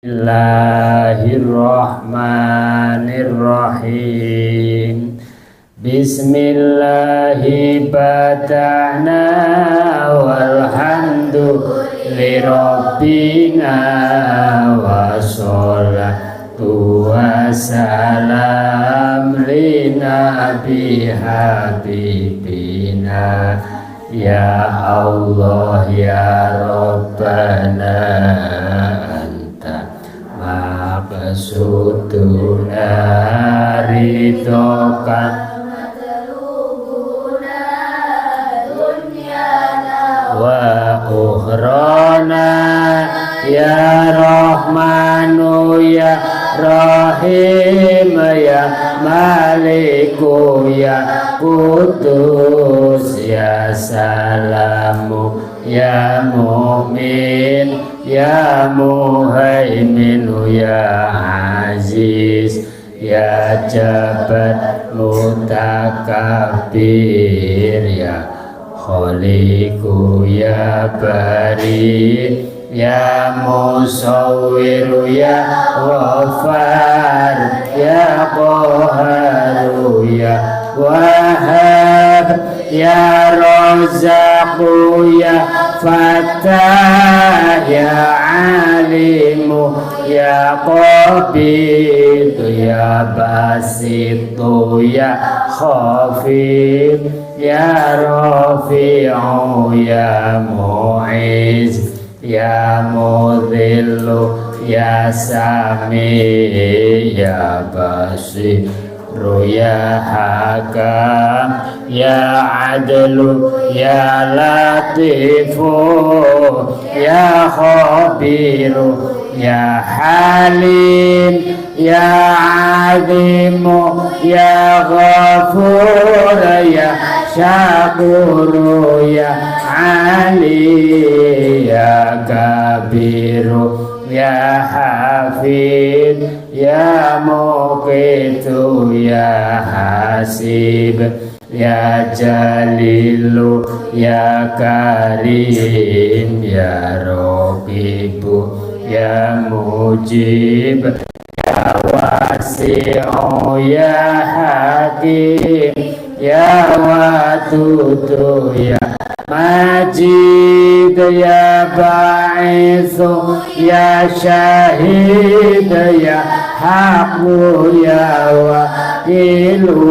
Bismillahirrahmanirrahim. Bismillahi bada'na walhamdu lirabbina wa sholatu wassalam li nabi habibina ya Allah ya Rabbana mabsutuna ridhokan matlubuna dunyana wa ukhrana ya Rahmanu ya Rahim ya Maliku ya Qudus ya Salamu ya Mu'min ya Muhaiminu ya Aziz ya Jabbar Mutakabir ya Khaliqu ya Bari ya Musawwiru ya Ghaffar ya Qaharu ya Wahhab ya Razzaqu ya Fattah ya Alimu ya Qabid ya Basitu ya Khafid ya Rafi'u ya Mu'iz ya Mudhillu ya Sami ya Basiru ya Hakam ya Adlu ya Latifu ya Khabiru ya Halim ya Azimu ya Ghafur ya Syakuru ya Ali ya Kabiru ya Hafid ya Muqitu ya Hasib ya Jalilu ya Karim ya Raqibu ya Mujib ya Wasi'u ya Hakim ya Wadudu ya Majid ya Ba'ithu ya Syahid ya Haqqu ya Wakilu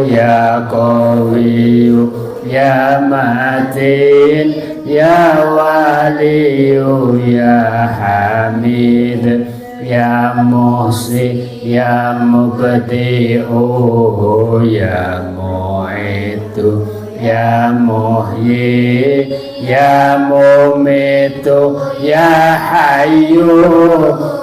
ya Qawiyu ya Matin ya Waliyu ya Hamid ya Muhsi ya Mubdi'u ya Mu'itu ya Muhyi ya Mumitu ya Hayyu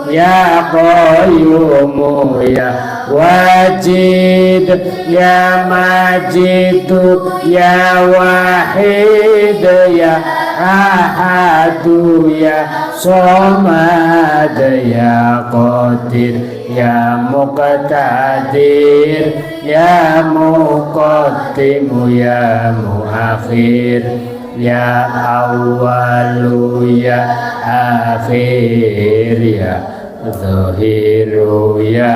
ya Qayyumu ya Wajid ya Majidu ya Wahid ya Ahadu ya Somad ya Qadir ya Muqtadir ya Muqaddimu ya Muakhir ya Awwalu ya Akhir ya Zahiru ya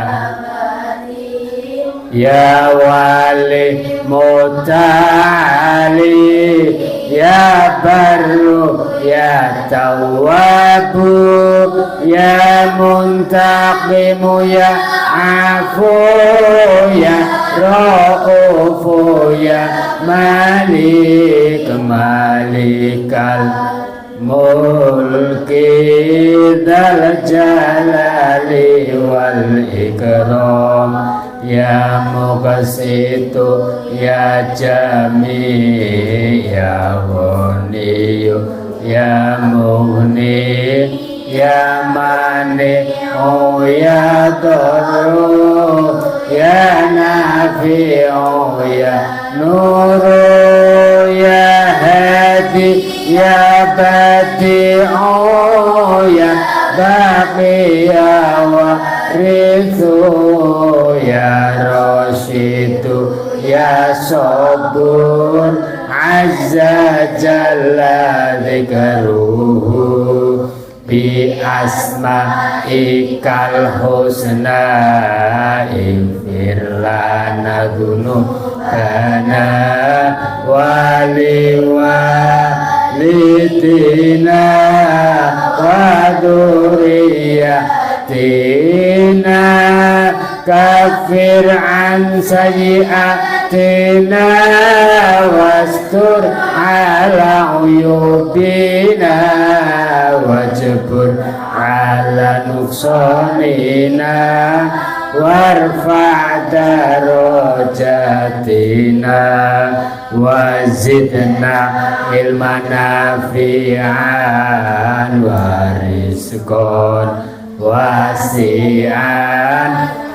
Wali Muta'ali ya Barru ya Tawwabu ya Muntaqimu ya Afu ya Ra'ufu ya Malik Malikal Mulki Dzal Jalali wal Ikram ya Muqsitu ya Jami ya Ghaniyu ya Mughni ya Mani'u ya Darru ya Nafi'u ya Nuru ya Hadi ya Badi'u ya Baqi ya Warithu ya Rashidu ya Sabur azza jalla dzikruhu bi asma'ikal husna ighfir lana dzunubana wali walidina wa dzurriyyatina kafir an sayyi'atina wastur ala uyubina wajbur ala nuqsanina warfa' darajatina wazidna ilman nafi'an warizqan wasi'an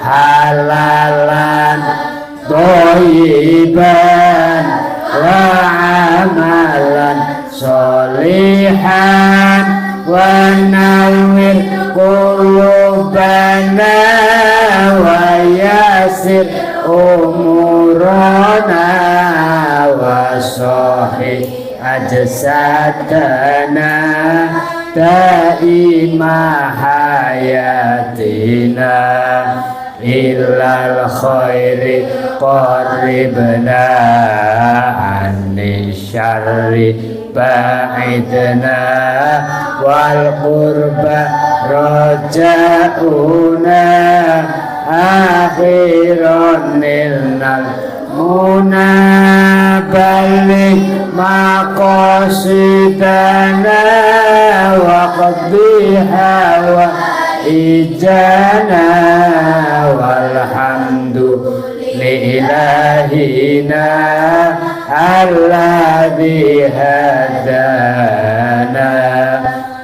halalan thayyiban wa amalan sholihan wa nawwir qulubana wa yasir umurana wa sahih ajsadana daima hayatina illal khairi qarribna anni syarri ba'idna wal qurba raja'una akhiran nilnal munabalik maqasidana wa qaddiha wa ijana walhamdu liilahina alladhi hadana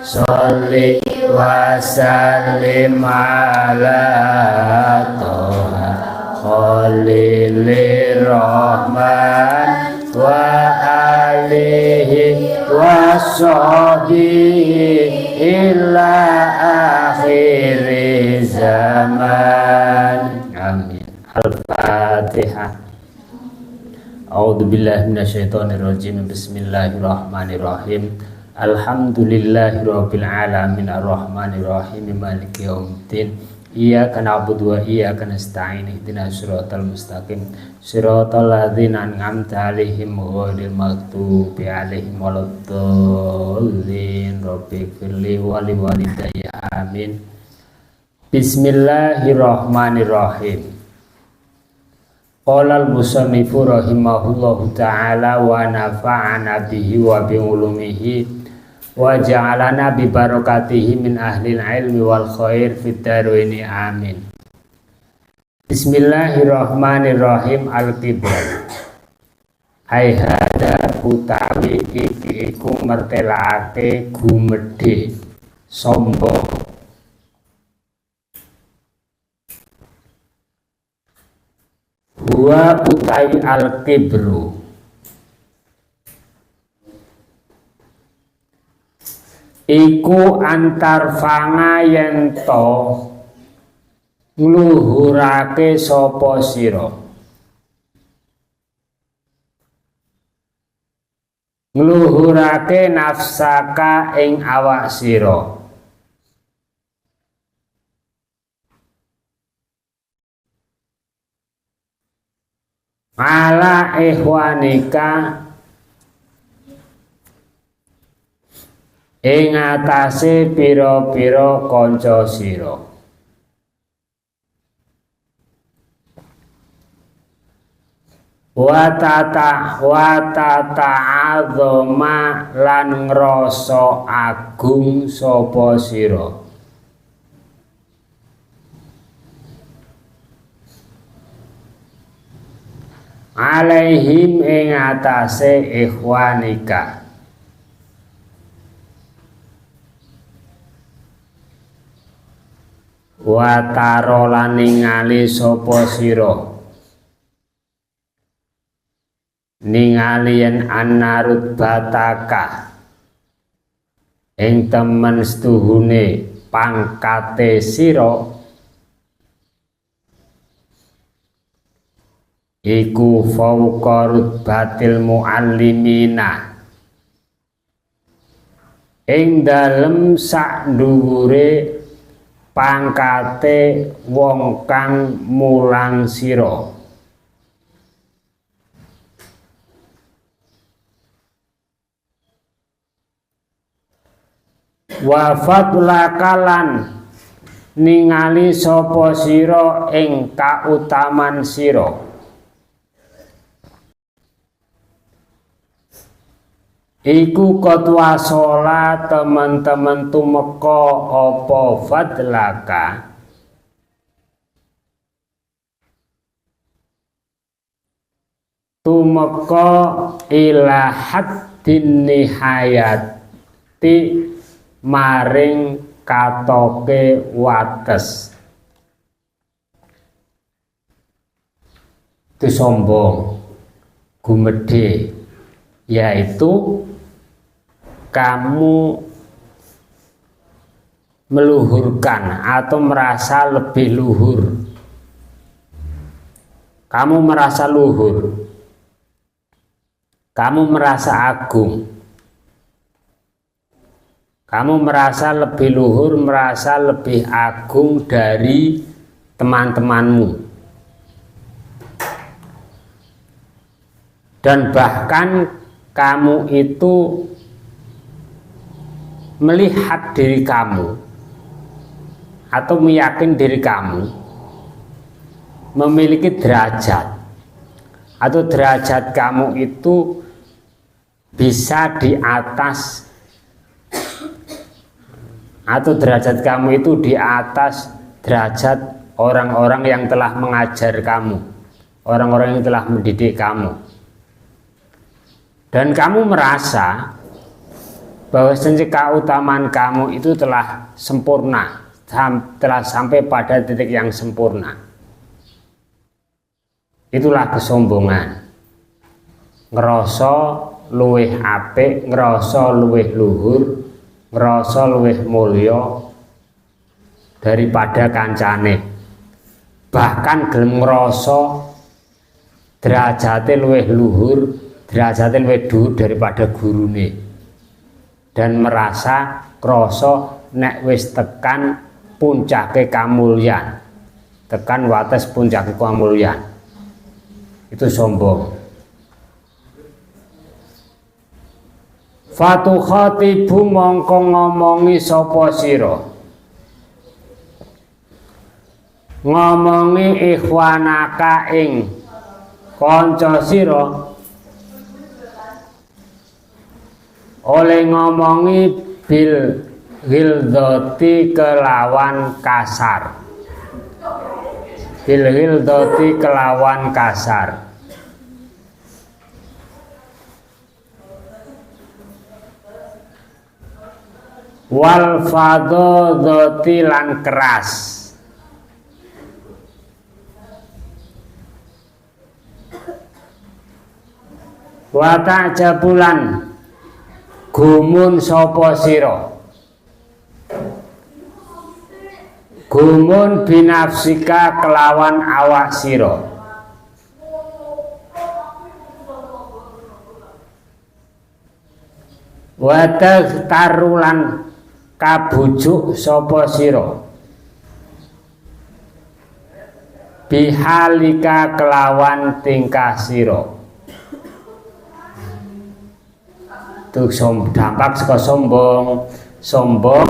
sholli wa sallim ala toha khalilur rahman wa alihi wa sahbihi ila akhir zaman. Amin. Al-Fatihah. A'udzubillahi minasyaitonirrajim. Bismillahirrahmanirrahim. Alhamdulillahirabbil alamin arrahmanirrahim maliki yaumiddin. Iyyaka na'budu wa iyyaka nasta'in ihdinas siratal mustaqim siratal ladzina an'amta 'alaihim ghairil maghdubi 'alaihim waladdallin. Rabbighfirli wa liwalidayya amin. Bismillahirrahmanirrahim. Qala al-musannifu rahimahullahu ta'ala wa nafa'ana bihi wa bi ulumihi wa ja'alana bi barakatihi min ahlil ilmi wal khair fid dharaini amin. Bismillahirrahmanirrahim. Al-kibr ai hada utawi iki iku mertelake gumedhe sombong. Huwa utawi al-kibru iku antar fanga yento ngluhurake sapa sira, ngluhurake nafsaka ing awak sira, ala ikhwanika ing atase pira-pira kanca sira, wa tata'adzama lan ngrasa agung sapa sira, alaihim ing atase ikhwanika, wa taro lan ningali sapa sira, ningali yen anarut bataka ing temen setuhune pangkate sira iku fauqa rutbatil muallimina ing dalem sak dhuwure pangkate wong kang mulang sira. Wa fadlakalan ningali sapa sira ing kautaman sira. Iku kotwa sholat teman-teman tumeka apa fadlaka tumeka ila haddin nihayati maring katoke wates. Itu sombong, gumedhe, yaitu kamu meluhurkan atau merasa lebih luhur. Kamu merasa luhur, kamu merasa agung, kamu merasa lebih luhur, merasa lebih agung dari teman-temanmu. Dan bahkan kamu itu melihat diri kamu atau meyakini diri kamu memiliki derajat, atau derajat kamu itu bisa di atas, atau derajat kamu itu di atas derajat orang-orang yang telah mengajar kamu, orang-orang yang telah mendidik kamu. Dan kamu merasa bahwa keutamaan kamu itu telah sempurna, telah sampai pada titik yang sempurna. Itulah kesombongan. Ngerasa luwih apik, ngerasa luwih luhur, ngerasa luwih mulya daripada kancane. Bahkan gelem ngerasa derajate luwih luhur, derajate luwih dhuwur daripada gurune. Dan merasa krasa nek wis tekan puncake kamulyan, tekan wates puncake kamulyan. Itu sombong. Fatu khatibu mongko ngomongi sapa sira, ngomongi ikhwanaka ing kanca sira, oleh ngomongi bil ghildati kelawan kasar, bil ghildati kelawan kasar. Wal fadodoti lan keras, wa ta'jabulan gumun sapa sira, gumun binafsika kelawan awak sira, wa tarulan kabujuk sapa sira, bihalika kelawan tingkah sira. Itu dampak saka sombong. Sombong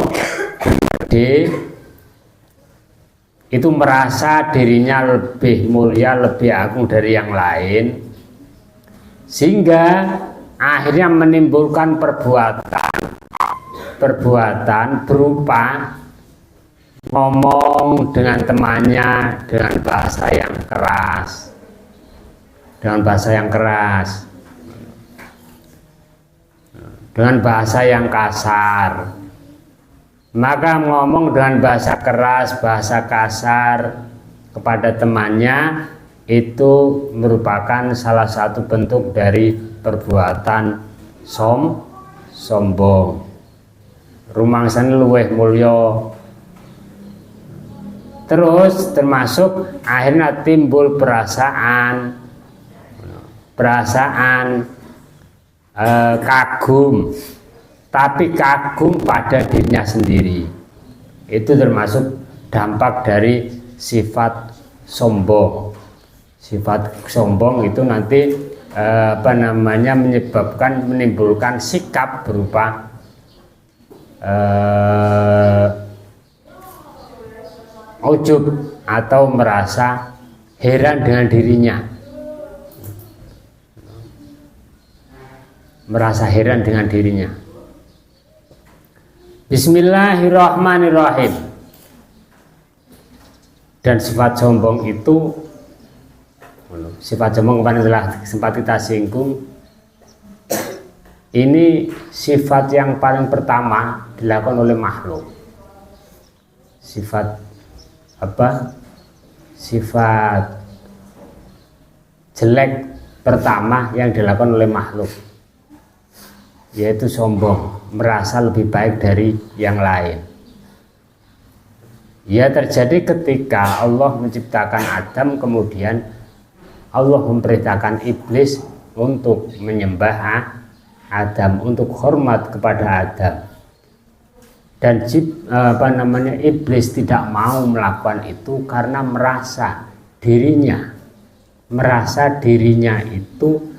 gede itu merasa dirinya lebih mulia, lebih agung dari yang lain, sehingga akhirnya menimbulkan perbuatan berupa ngomong dengan temannya dengan bahasa yang keras, dengan bahasa yang kasar. Maka ngomong dengan bahasa keras, bahasa kasar kepada temannya itu merupakan salah satu bentuk dari perbuatan sombong. Rumangsane luwih mulya. Terus termasuk akhirnya timbul perasaan kagum tapi kagum pada dirinya sendiri. Itu termasuk dampak dari sifat sombong. Sifat sombong itu nanti menimbulkan sikap berupa ujub atau merasa heran dengan dirinya. Merasa heran dengan dirinya. Bismillahirrahmanirrahim. Dan sifat sombong itu, sifat sombong kemarin telah sempat kita singgung. Ini sifat yang paling pertama dilakukan oleh makhluk. Sifat apa? Sifat jelek pertama yang dilakukan oleh makhluk, yaitu sombong, merasa lebih baik dari yang lain. Ya, terjadi ketika Allah menciptakan Adam, kemudian Allah memerintahkan iblis untuk menyembah Adam, untuk hormat kepada Adam. Dan iblis tidak mau melakukan itu karena merasa dirinya itu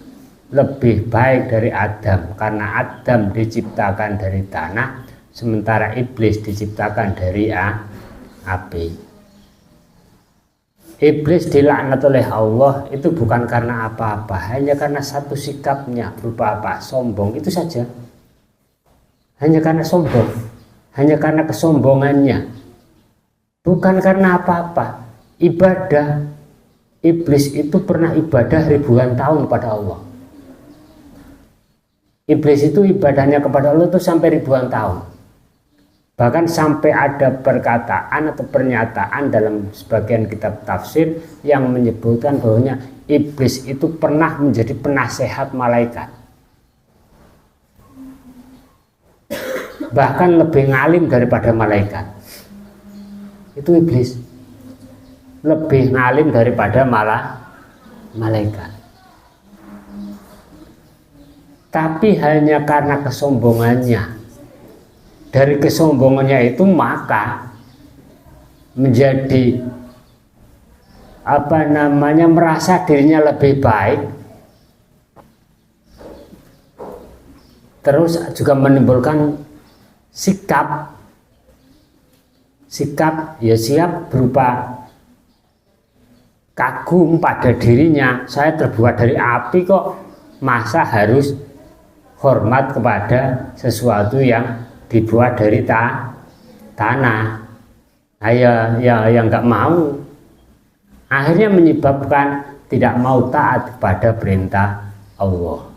lebih baik dari Adam, karena Adam diciptakan dari tanah, sementara iblis diciptakan dari api. Iblis dilaknat oleh Allah itu bukan karena apa-apa, hanya karena satu sikapnya berupa apa? Sombong, itu saja. Hanya karena sombong, hanya karena kesombongannya, bukan karena apa-apa. Ibadah, iblis itu pernah ibadah ribuan tahun pada Allah. Iblis itu ibadahnya kepada Allah itu sampai ribuan tahun. Bahkan sampai ada perkataan atau pernyataan dalam sebagian kitab tafsir yang menyebutkan bahwanya iblis itu pernah menjadi penasehat malaikat. Bahkan lebih ngalim daripada malaikat. Itu iblis. Lebih ngalim daripada malaikat. Tapi hanya karena kesombongannya. Dari kesombongannya itu maka menjadi merasa dirinya lebih baik, terus juga menimbulkan sikap ya siap berupa kagum pada dirinya. Saya terbuat dari api kok, masa harus hormat kepada sesuatu yang dibuat dari tanah. Yang nggak mau, akhirnya menyebabkan tidak mau taat kepada perintah Allah.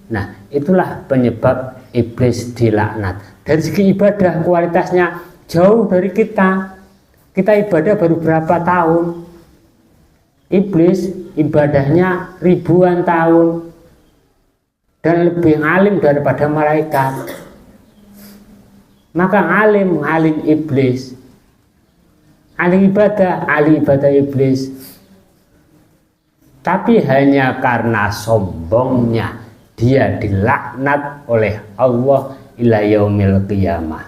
Nah, itulah penyebab iblis dilaknat. Dari segi ibadah kualitasnya jauh dari kita. Kita ibadah baru berapa tahun? Iblis ibadahnya ribuan tahun dan lebih alim daripada malaikat. Maka alim iblis, ahli ibadah iblis. Tapi hanya karena sombongnya dia dilaknat oleh Allah ila yaumil qiyamah.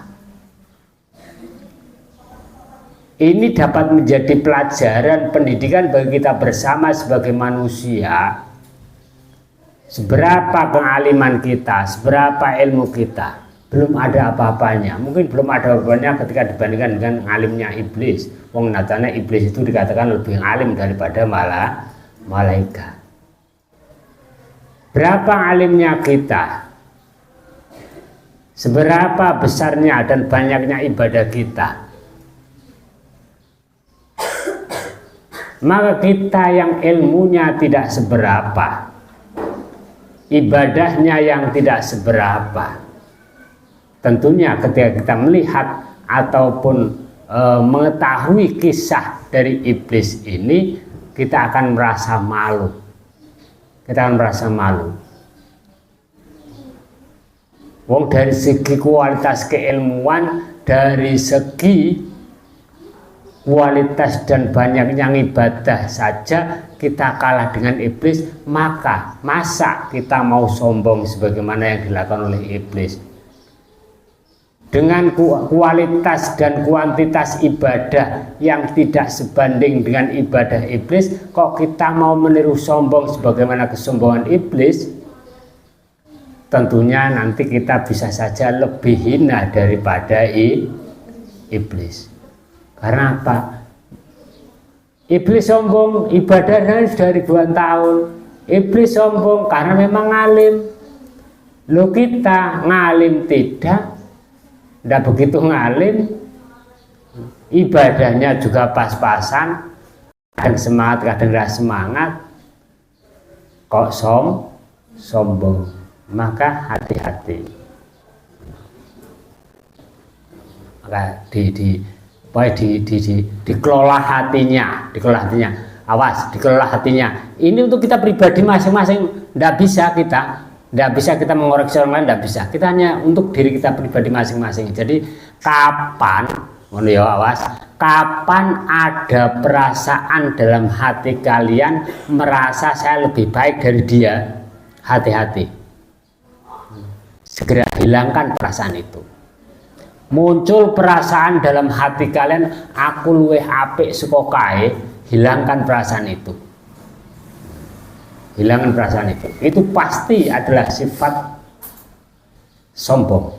Ini dapat menjadi pelajaran pendidikan bagi kita bersama sebagai manusia. Seberapa pengaliman kita, seberapa ilmu kita, belum ada apa-apanya. Mungkin belum ada apa-apanya ketika dibandingkan dengan alimnya iblis. Wong natanya iblis itu dikatakan lebih alim daripada malaikat. Berapa alimnya kita? Seberapa besarnya dan banyaknya ibadah kita? Maka kita yang ilmunya tidak seberapa, ibadahnya yang tidak seberapa, tentunya ketika kita melihat ataupun mengetahui kisah dari iblis ini, kita akan merasa malu. Wong dari segi kualitas keilmuan, dari segi kualitas dan banyaknya ibadah saja kita kalah dengan iblis, maka masa kita mau sombong sebagaimana yang dilakukan oleh iblis? dengan kualitas dan kuantitas ibadah yang tidak sebanding dengan ibadah iblis, kok kita mau meniru sombong sebagaimana kesombongan iblis? Tentunya nanti kita bisa saja lebih hina daripada iblis. Karena apa? Iblis sombong ibadahnya sudah ribuan tahun. Iblis sombong karena memang ngalim. Lo kita ngalim tidak begitu ngalim, ibadahnya juga pas-pasan, kadang semangat kadang nggak semangat, kok sombong. Maka hati-hati. Maka dikelola hatinya, awas, dikelola hatinya. Ini untuk kita pribadi masing-masing, tidak bisa kita mengoreksi orang lain, tidak bisa. Kita hanya untuk diri kita pribadi masing-masing. Jadi kapan ada perasaan dalam hati kalian merasa saya lebih baik dari dia, hati-hati, segera hilangkan perasaan itu. Muncul perasaan dalam hati kalian, aku luwih apik saka kae, hilangkan perasaan itu. Hilangkan perasaan itu. Itu pasti adalah sifat sombong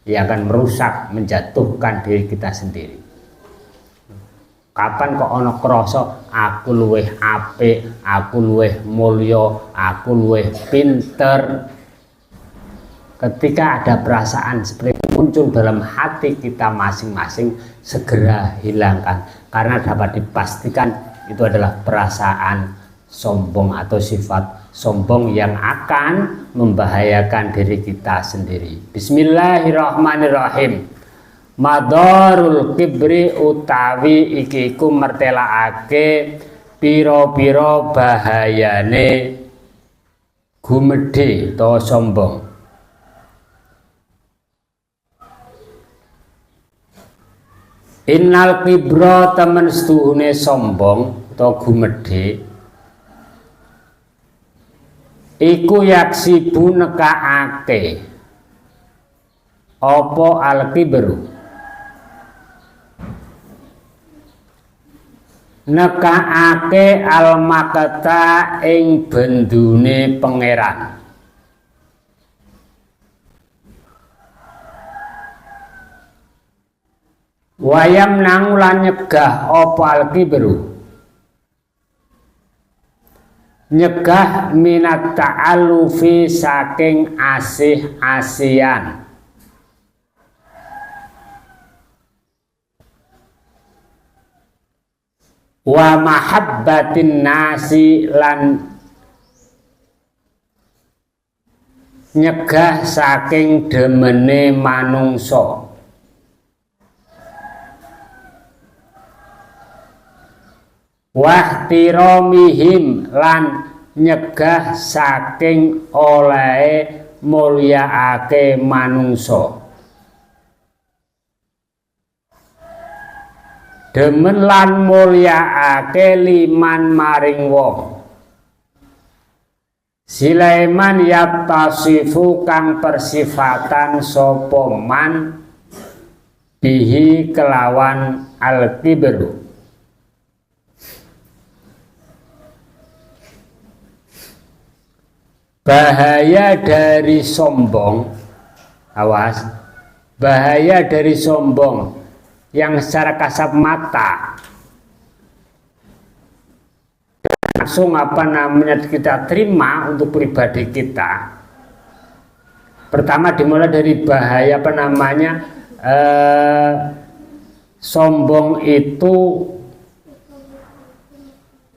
yang akan merusak, menjatuhkan diri kita sendiri. Kapan kok ono krasa aku luwih apik, aku luwih mulya, aku luwih pinter? Ketika ada perasaan seperti itu muncul dalam hati kita masing-masing, segera hilangkan, karena dapat dipastikan itu adalah perasaan sombong atau sifat sombong yang akan membahayakan diri kita sendiri. Bismillahirrahmanirrahim. Madharul kibri utawi iki iku mertelaake pira-pira bahayane gumedhe to sombong. Innal kibra temen setuhune sombong to gumedhe iku yaksibu nekaake apa al-kibru, nekaake al-makata ing bendune pangeran. Wayam nangulan nyegah apa al-kibru, nyegah minat ta'alufi saking asih-asian, wa mahabbatin nasi lan nyegah saking demene manungsa. Wahtiromihim lan nyegah saking olehe mulyaake manungsa. Demen lan mulyaake liman maring wong. Sulaiman yattasifu kang persifatan sapa man bihi kelawan al-kibru. Bahaya dari sombong, awas, bahaya dari sombong yang secara kasat mata langsung kita terima untuk pribadi kita. Pertama dimulai dari bahaya sombong itu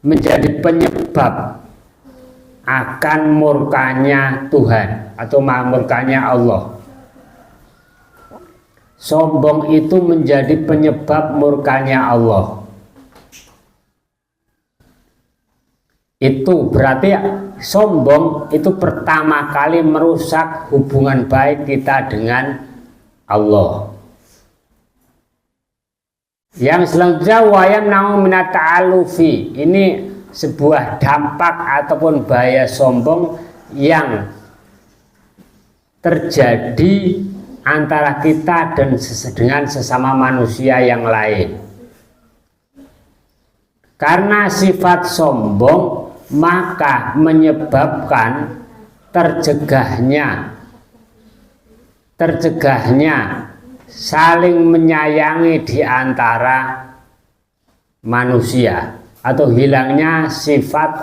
menjadi penyebab akan murkanya Tuhan atau murkanya Allah. Sombong itu menjadi penyebab murkanya Allah. Itu berarti sombong itu pertama kali merusak hubungan baik kita dengan Allah. Yang selanjutnya wayam nau minat ta'alufi, ini sebuah dampak ataupun bahaya sombong yang terjadi antara kita dan dengan sesama manusia yang lain. Karena sifat sombong maka menyebabkan tercegahnya saling menyayangi di antara manusia, atau hilangnya sifat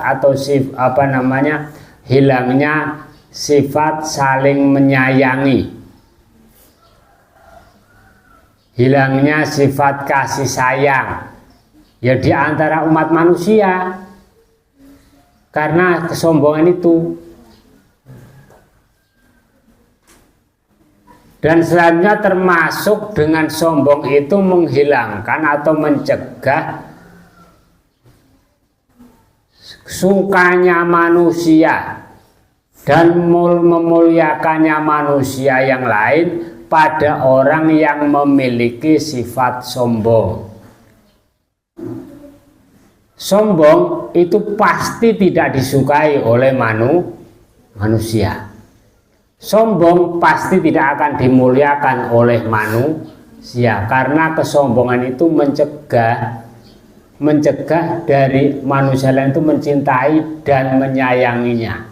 hilangnya sifat saling menyayangi, hilangnya sifat kasih sayang ya di antara umat manusia karena kesombongan itu. Dan selanjutnya termasuk dengan sombong itu menghilangkan atau mencegah sukanya manusia dan memuliakannya manusia yang lain pada orang yang memiliki sifat sombong. Sombong itu pasti tidak disukai oleh manusia. Sombong pasti tidak akan dimuliakan oleh manusia karena kesombongan itu mencegah dari manusia lain itu mencintai dan menyayanginya.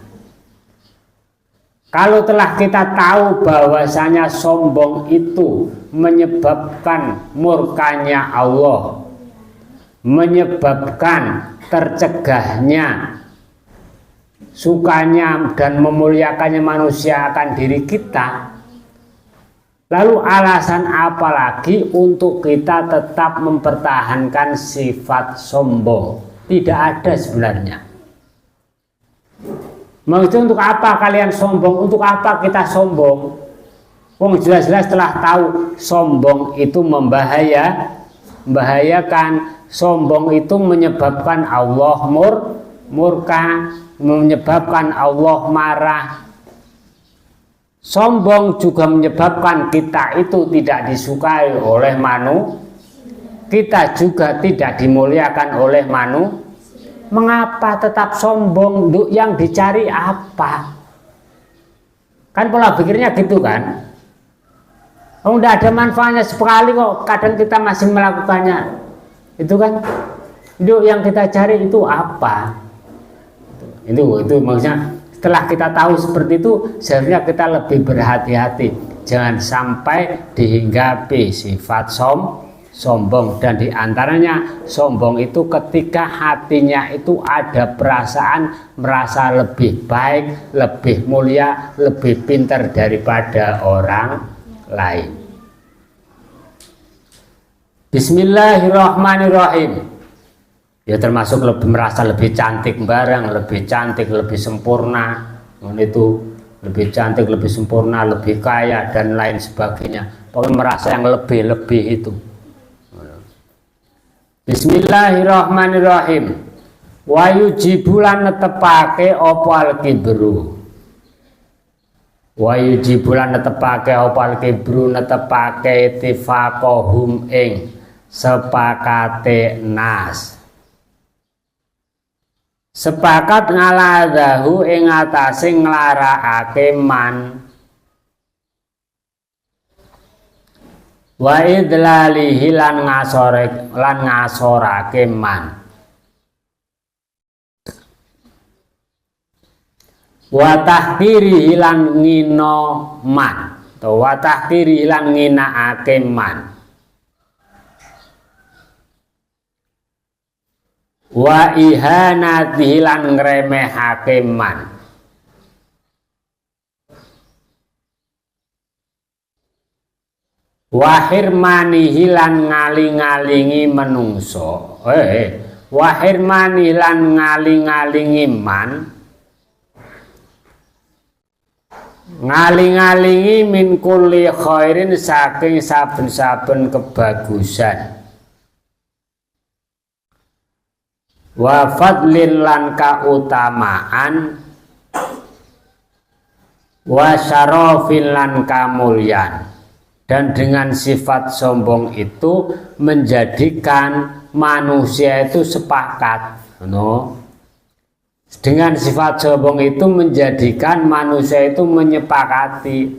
Kalau telah kita tahu bahwasanya sombong itu menyebabkan murkanya Allah, menyebabkan tercegahnya sukanya dan memuliakannya manusia akan diri kita, lalu alasan apa lagi untuk kita tetap mempertahankan sifat sombong? Tidak ada sebenarnya. Maksudnya untuk apa kalian sombong? Untuk apa kita sombong? Wong jelas-jelas telah tahu sombong itu membahayakan. Sombong itu menyebabkan Allah murka, menyebabkan Allah marah. Sombong juga menyebabkan kita itu tidak disukai oleh kita juga tidak dimuliakan oleh Mengapa tetap sombong? Yang dicari apa? Kan pola pikirnya gitu kan? Oh, tidak ada manfaatnya sekali kok, kadang kita masih melakukannya. Itu kan, yang kita cari itu apa? Itu maksudnya setelah kita tahu seperti itu seharusnya kita lebih berhati-hati, jangan sampai dihinggapi sifat sombong. Dan diantaranya sombong itu ketika hatinya itu ada perasaan merasa lebih baik, lebih mulia, lebih pintar daripada orang lain. Bismillahirrahmanirrahim. Ya termasuk merasa lebih cantik barang, lebih cantik, lebih sempurna, itu lebih cantik, lebih sempurna, lebih kaya dan lain sebagainya. Pokoknya merasa yang lebih-lebih itu. Bismillahirrahmanirrahim. Wa yujibulan netepake opal kibru. Wa yujibulan netepake opal kibru, netepake tifaqohum ing sepakate nas. Sepakat ngaladahu ing atase nglarakake man wa idlalihi lan ngasorake man wa tahkiri lan ngino man to wa tahkiri lan nginaake man wa ihanatihi lan ngremehake man wa hirmanihi lan ngaling-alingi menungso wa hirmani lan ngaling-alingi man ngaling-alingi min kulli khairin saking saben-saben kebagusan wa fadlin lan kautamaan wa syarafin lan kamulyan. Dan dengan sifat sombong itu menjadikan manusia itu sepakat, dengan sifat sombong itu menjadikan manusia itu menyepakati,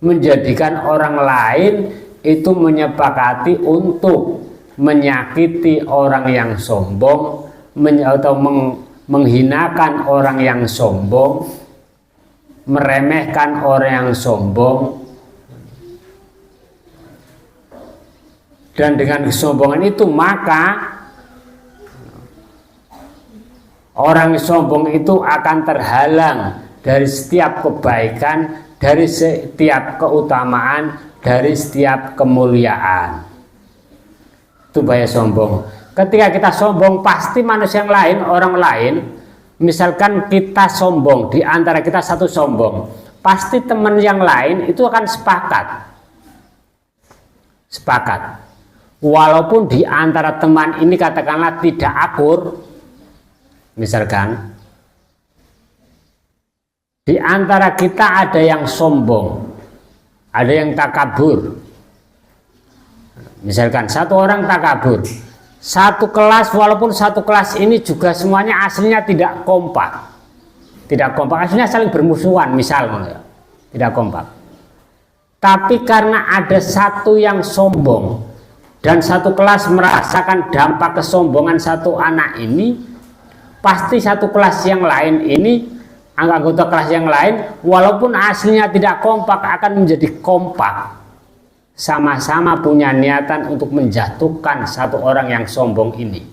menjadikan orang lain itu menyepakati untuk menyakiti orang yang sombong atau menghinakan orang yang sombong, meremehkan orang yang sombong. Dan dengan kesombongan itu maka orang sombong itu akan terhalang dari setiap kebaikan, dari setiap keutamaan, dari setiap kemuliaan. Itu bahaya sombong. Ketika kita sombong, pasti manusia yang lain, orang lain, misalkan kita sombong, di antara kita satu sombong, pasti teman yang lain itu akan sepakat. Walaupun di antara teman ini katakanlah tidak akur, misalkan di antara kita ada yang sombong, ada yang takabur. Misalkan satu orang takabur, satu kelas, walaupun satu kelas ini juga semuanya aslinya tidak kompak, aslinya saling bermusuhan, misalnya tidak kompak. Tapi karena ada satu yang sombong dan satu kelas merasakan dampak kesombongan satu anak ini, pasti satu kelas yang lain ini, anggota kelas yang lain, walaupun aslinya tidak kompak akan menjadi kompak. Sama-sama punya niatan untuk menjatuhkan satu orang yang sombong ini.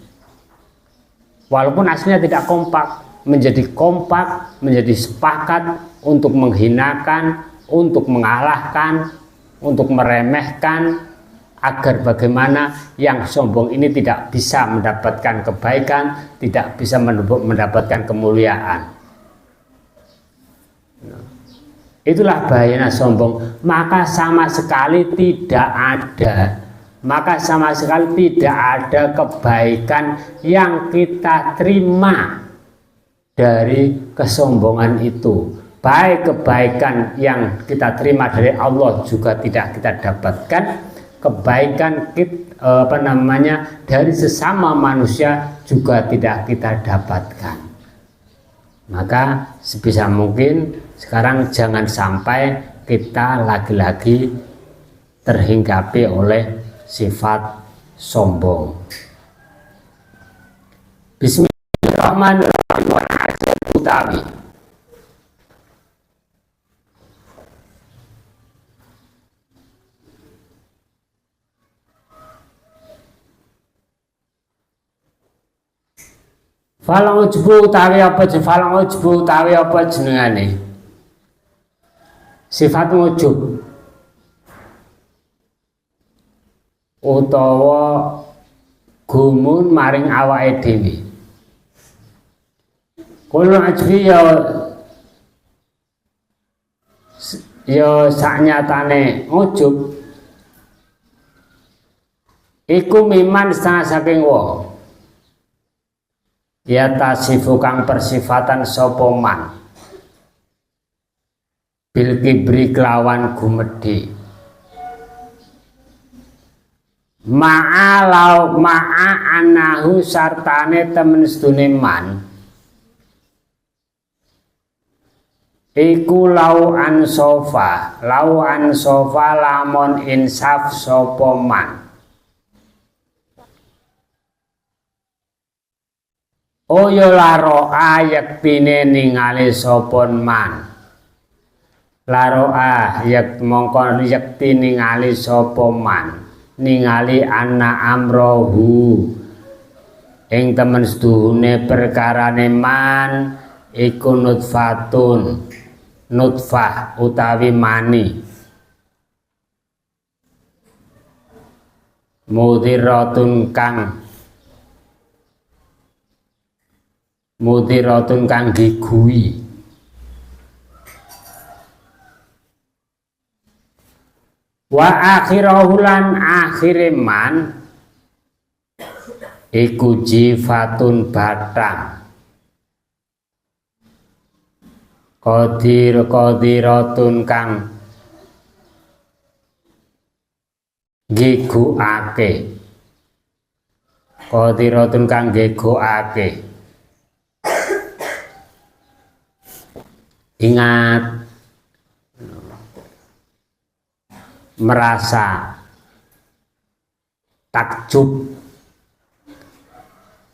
Walaupun aslinya tidak kompak, menjadi kompak, menjadi sepakat untuk menghinakan, untuk mengalahkan, untuk meremehkan, agar bagaimana yang sombong ini tidak bisa mendapatkan kebaikan, tidak bisa mendapatkan kemuliaan. Itulah bahayanya sombong. Maka sama sekali tidak ada kebaikan yang kita terima dari kesombongan itu. Baik kebaikan yang kita terima dari Allah juga tidak kita dapatkan, kebaikan dari sesama manusia juga tidak kita dapatkan. Maka sebisa mungkin sekarang jangan sampai kita lagi-lagi terhinggapi oleh sifat sombong. Bismillahirrahmanirrahim. Utawi falang ujbu utawi apa jenengane? Sifat ujub utawa gumun maring awake dhewe. Kulo ajbi ya saknyatane ujub iku miman saking wong ya tasifu kang persifatan sapa man bil kibri kelawan gumedhe ma'a anahu sartane temen sedune man iku lau ansofa lamun insaf sapa man oyo laro ayaktine ningali sopon man laro mongko yakti ningali sapa man ningali anna amrohu ing temen seduhune perkarane man iku nutfah utawi mani mudiratun kang gigui wa akhirahu lan akhire man iku jifatun batang qadiratun kang gegoake ingat merasa takjub,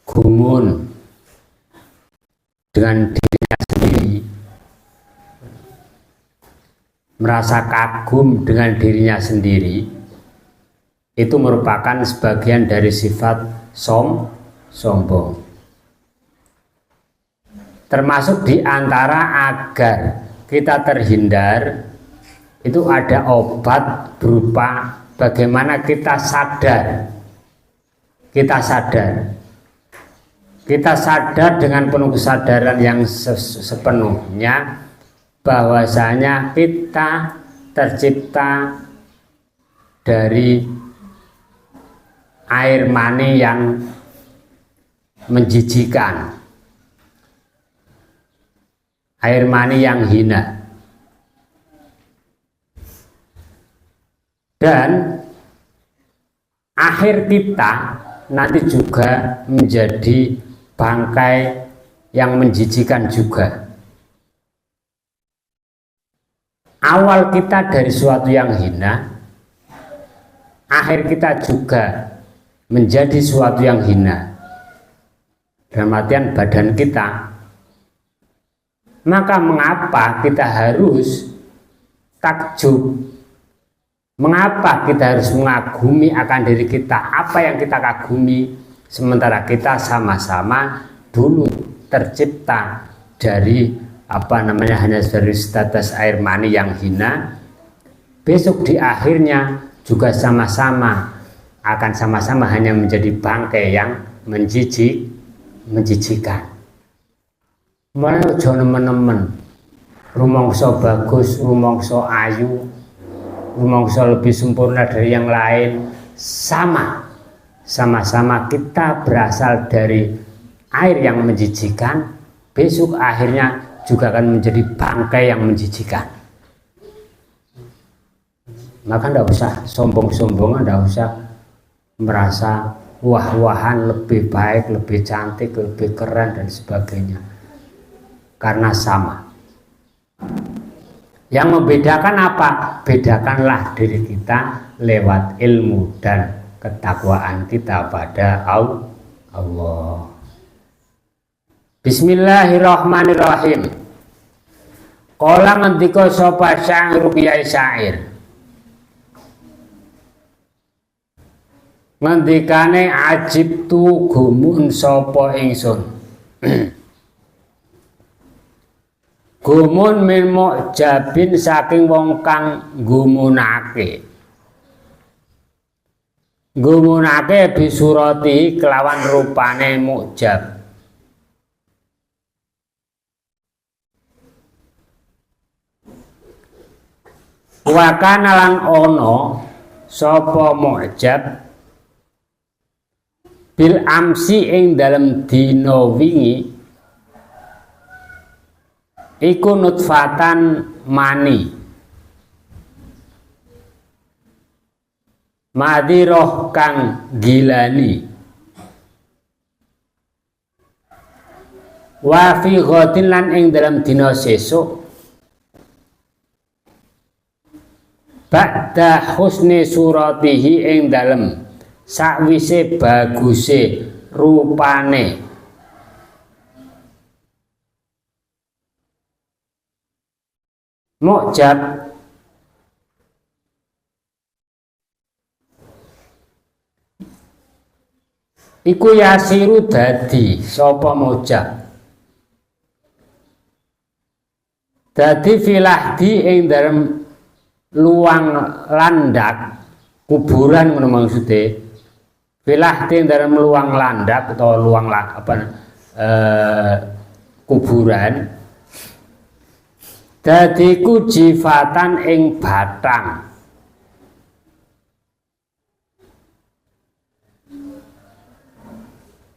gumun dengan dirinya sendiri, merasa kagum dengan dirinya sendiri, itu merupakan sebagian dari sifat sombong. Termasuk diantara agar kita terhindar, itu ada obat berupa bagaimana kita sadar dengan penuh kesadaran yang sepenuhnya bahwasanya kita tercipta dari air mani yang menjijikan, air mani yang hina, dan akhir kita nanti juga menjadi bangkai yang menjijikan juga. Awal kita dari suatu yang hina, akhir kita juga menjadi suatu yang hina, dalam artian badan kita. Maka mengapa kita harus takjub? Mengapa kita harus mengagumi akan diri kita? Apa yang kita kagumi, sementara kita sama-sama dulu tercipta dari hanya dari status air mani yang hina. Besok di akhirnya juga sama-sama akan sama-sama hanya menjadi bangkai yang menjijikan. Mana nemen-nemen, rumangsa bagus, rumangsa ayu, rumangsa lebih sempurna dari yang lain, sama-sama kita berasal dari air yang menjijikan. Besok akhirnya juga akan menjadi bangkai yang menjijikan. Maka tidak usah sombong-sombongan, tidak usah merasa wah-wahan lebih baik, lebih cantik, lebih keren dan sebagainya, karena sama. Yang membedakan apa? Bedakanlah diri kita lewat ilmu dan ketakwaan kita pada Allah. Bismillahirrahmanirrahim. Kala ngendika sapa syair kiai syair, ngendikane ajib tu gumun sapa ingsun. Gumun min mu'jabin saking wong kang gumunake. Gumunake bisurati kelawan rupane mu'jab. Wa kana lan ono sapa mu'jab bil amsi ing dalem dina wingi iku nutfatan mani madiroh kang gilani wa fi ghadin lan ing dalem dina sesuk ba'da husni suratihi ing dalem sakwise baguse rupane. Mu'jab iku yasiru dadi sapa mu'jab dadi filahdi ing dalem luang landak kuburan ngono maksude. Filahdi ing dalem luang landak atau luang kuburan dadi kujifatan ing batang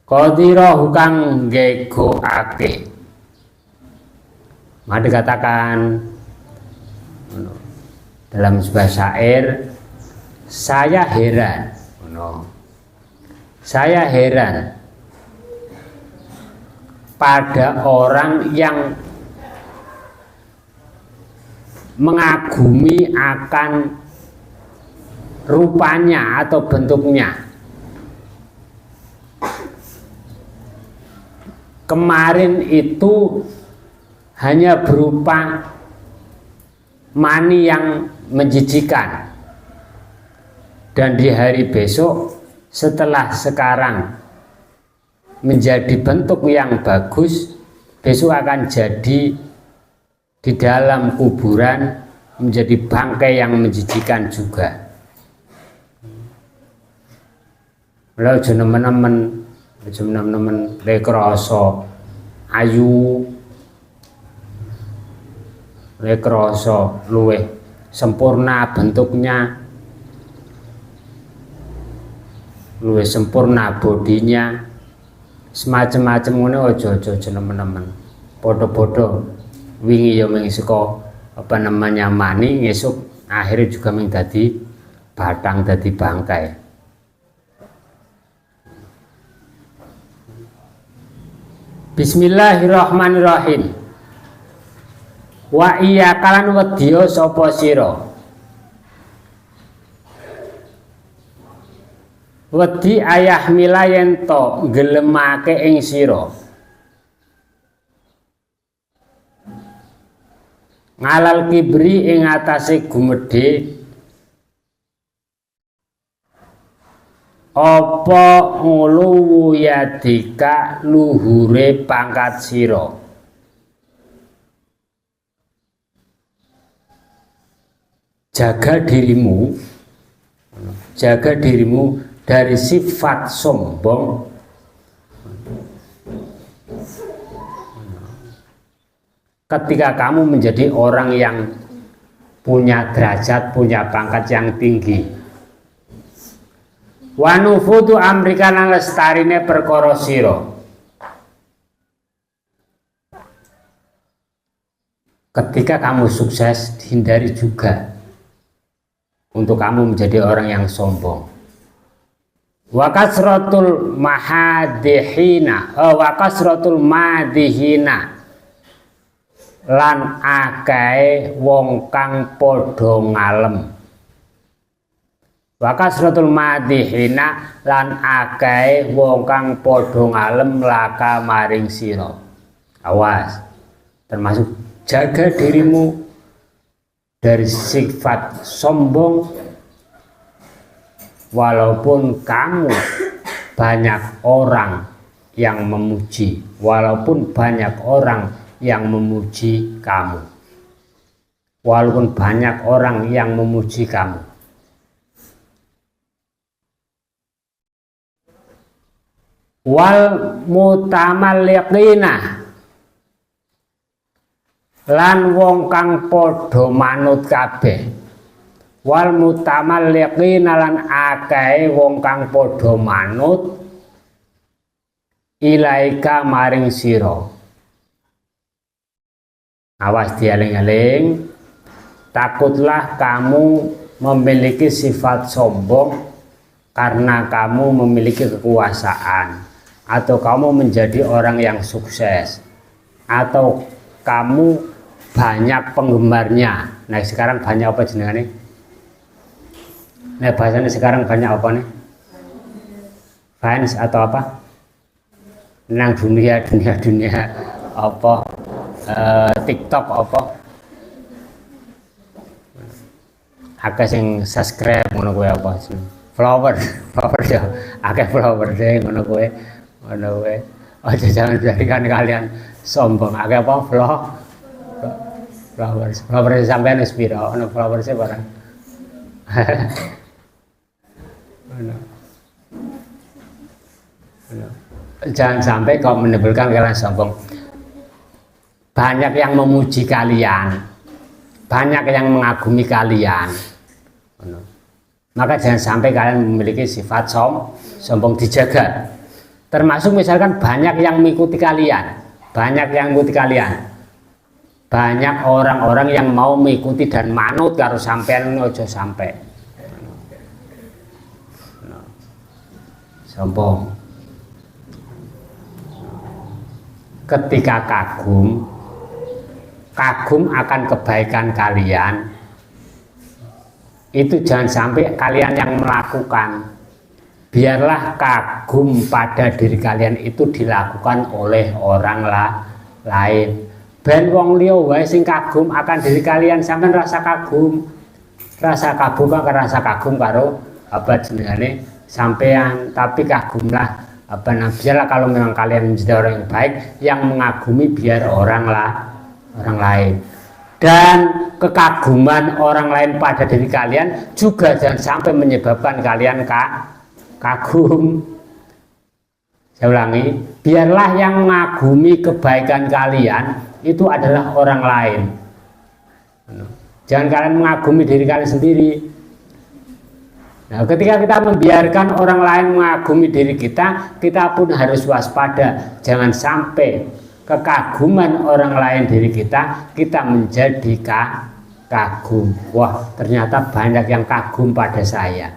qadira hukang nggegoake. Maka dikatakan dalam sebuah syair, saya heran, saya heran pada orang yang mengagumi akan rupanya atau bentuknya. Kemarin itu hanya berupa mani yang menjijikan, dan di hari besok setelah sekarang menjadi bentuk yang bagus, besok akan jadi di dalam kuburan menjadi bangkai yang menjijikan juga. Lalu jeneng-jeneng lekroso ayu, lekroso luweh sempurna bentuknya, luwih sempurna bodinya, semacam-macam ngene aja jeneng-jeneng. Podo-podo wingi ya mung saka apa namanya mani, ngesuk akhirnya juga mung dadi batang, dadi bangkai. Bismillahirrahmanirrahim. Wa iya kalan wedya sapa sira. Wedi ayah mila yen to gelemake ing sira. Ngalal kibri ing atase gumedhe apa ngluwu yadika luhure pangkat sira. Jaga dirimu dari sifat sombong, ketika kamu menjadi orang yang punya derajat, punya pangkat yang tinggi. Wa nufudu amrika lan lestarine perkara sira. Ketika kamu sukses, hindari juga untuk kamu menjadi orang yang sombong. Wa kasratul mahadihina wa kasratul madihina lan akae wong kang padha ngalem. Wa kasratul madihina lan akae wong kang padha ngalem laka maring sira. Awas, termasuk jaga dirimu dari sifat sombong. Walaupun kamu banyak orang yang memuji, walaupun banyak orang yang memuji kamu, walaupun banyak orang yang memuji kamu. Wal mutamalliqina lan wong kang padha manut kabeh. Wal mutamalliqina lan akae wong kang padha manut ilaika maring sira. Awas dieling-eling, takutlah kamu memiliki sifat sombong karena kamu memiliki kekuasaan, atau kamu menjadi orang yang sukses, atau kamu banyak penggemarnya. Nah sekarang banyak apa jenengane? Nah bahasanya sekarang banyak apa nih? Fans atau apa? Nang dunia apa? TikTok apa? Akeh sing subscribe ngono kuwi apa? Flower ya. Akeh follower deh ngono kuwi. Aja jangan jadikan kalian sombong. Akeh apa? Flowers sampean wis pira? Ono flowers e barang. Jangan sampai kau menimbulkan kalian sombong. Banyak yang memuji kalian, banyak yang mengagumi kalian, maka jangan sampai kalian memiliki sifat sombong, dijaga. Termasuk misalkan banyak yang mengikuti kalian, banyak orang-orang yang mau mengikuti dan manut karo sampean, ojo sampai sombong. Ketika kagum akan kebaikan kalian, itu jangan sampai kalian yang melakukan. Biarlah kagum pada diri kalian itu dilakukan oleh orang lain. Ben wong liya wae sing kagum akan diri kalian, sampean rasa kagum. Rasa kagum karo apa jenengane sampean, tapi kagumlah apa biarlah kalau memang kalian menjadi orang yang baik yang mengagumi biar orang lain. Dan kekaguman orang lain pada diri kalian juga jangan sampai menyebabkan kalian kagum. Saya ulangi, biarlah yang mengagumi kebaikan kalian itu adalah orang lain. Jangan kalian mengagumi diri kalian sendiri. Nah, ketika kita membiarkan orang lain mengagumi diri kita, kita pun harus waspada. Jangan sampai kekaguman orang lain diri kita menjadi kagum. Wah, ternyata banyak yang kagum pada saya.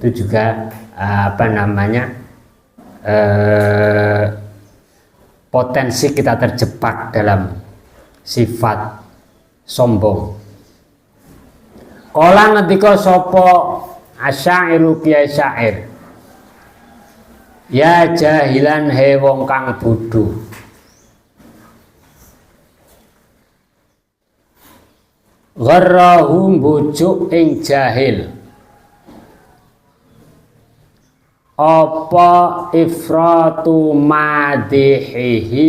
Itu juga potensi kita terjebak dalam sifat sombong. Kala ngendika sapa asyairu kiai syair, ya jahilan he wong kang bodho, gharrahu bujuk ing jahil, apa ifratu madihihi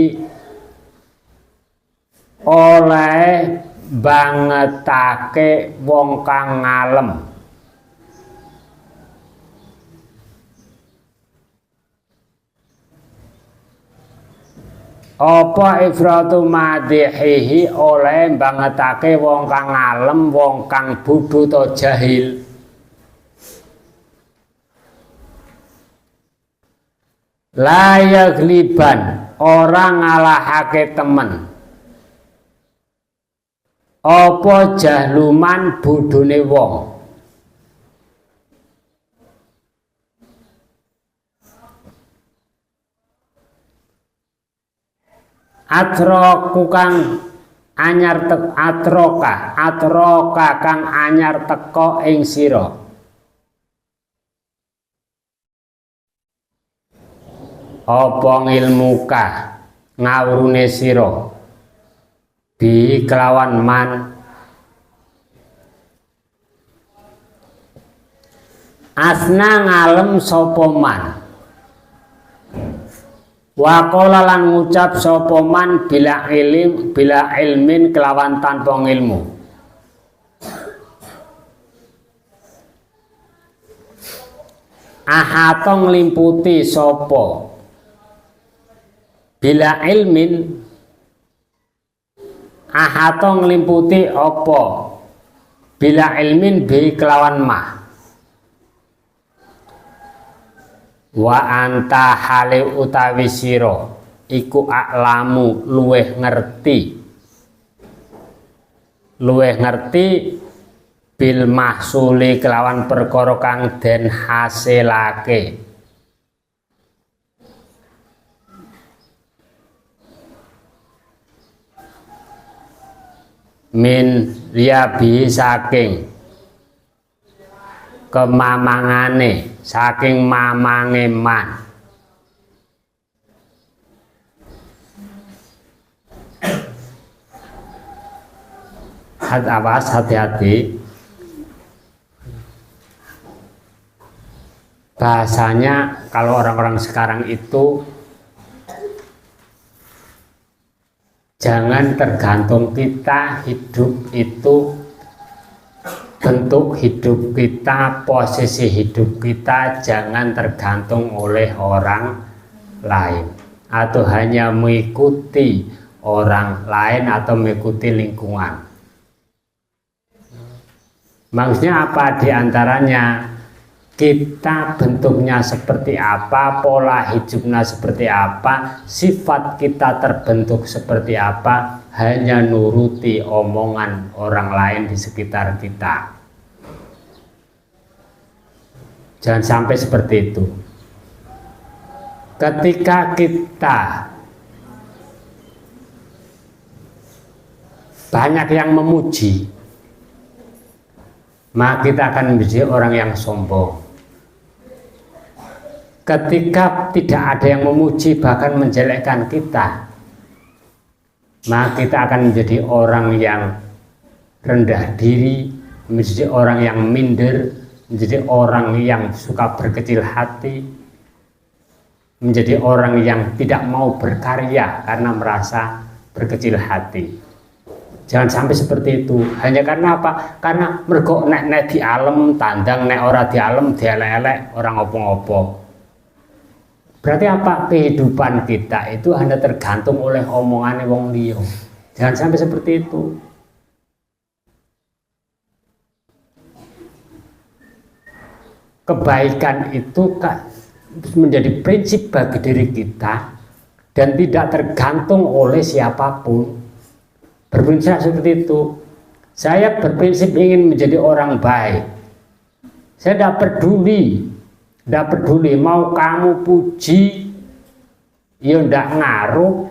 oleh bangetake wong kang ngalem. Apa ifratu madihihi oleh bangetake wong kang ngalem, wong kang bodho to jahil. Layak liban orang ngalahake temen, apa jahluman bodhone wong. Atroku kang anyar atroka kang anyar teka ing sira, apa ngilmuka ngawrune sira bi kelawan man, asna ngalem sapa man, waqala lan ngucap sapa man bila ilmin kelawan tanpa ilmu. Ahatong limputi sapa bila ilmin, ahatong limputi apa bila ilmin bi kelawan mah, wa anta hale utawi sira iku aklamu luweh ngerti bil mahsuli kelawan perkara kang den hasilake, min liabi saking kemamangane, saking mamange man. Awas, hati-hati. Bahasanya kalau orang-orang sekarang itu jangan tergantung kita, hidup itu bentuk hidup kita, posisi hidup kita jangan tergantung oleh orang lain atau hanya mengikuti orang lain atau mengikuti lingkungan. Maksudnya apa? Di antaranya kita bentuknya seperti apa, pola hidupnya seperti apa, sifat kita terbentuk seperti apa, hanya nuruti omongan orang lain di sekitar kita. Jangan sampai seperti itu. Ketika kita banyak yang memuji, maka kita akan menjadi orang yang sombong. Ketika tidak ada yang memuji bahkan menjelekkan kita, maka kita akan menjadi orang yang rendah diri, menjadi orang yang minder, menjadi orang yang suka berkecil hati, menjadi orang yang tidak mau berkarya karena merasa berkecil hati. Jangan sampai seperti itu. Hanya karena apa? Karena mergo nek di alam tandang, nek ora di alam dielek-elek orang opo-opo. Berarti apa? Kehidupan kita itu hanya tergantung oleh omongannya wong liya. Jangan sampai seperti itu. Kebaikan itu menjadi prinsip bagi diri kita dan tidak tergantung oleh siapapun. Berprinsip seperti itu. Saya berprinsip ingin menjadi orang baik. Saya tidak peduli mau kamu puji ya ndak ngaruh,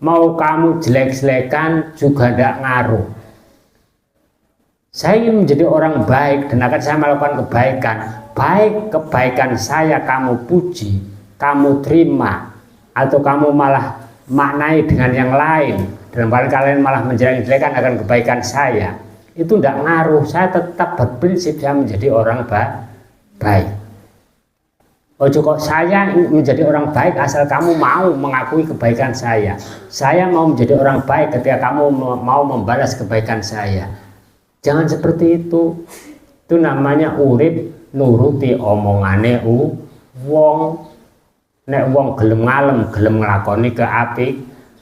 mau kamu jelek-jelekan juga ndak ngaruh. Saya ingin menjadi orang baik dan akan saya melakukan kebaikan. Baik kebaikan saya kamu puji, kamu terima, atau kamu malah maknai dengan yang lain, dan kalian malah menjelek-jelekan akan kebaikan saya, itu ndak ngaruh. Saya tetap berprinsip saya menjadi orang baik. Ojo kok saya menjadi orang baik asal kamu mau mengakui kebaikan saya. Saya mau menjadi orang baik ketika kamu mau membalas kebaikan saya. Jangan seperti itu. Itu namanya urip nuruti omongane wong. Nek wong gelem ngalem, gelem nglakoni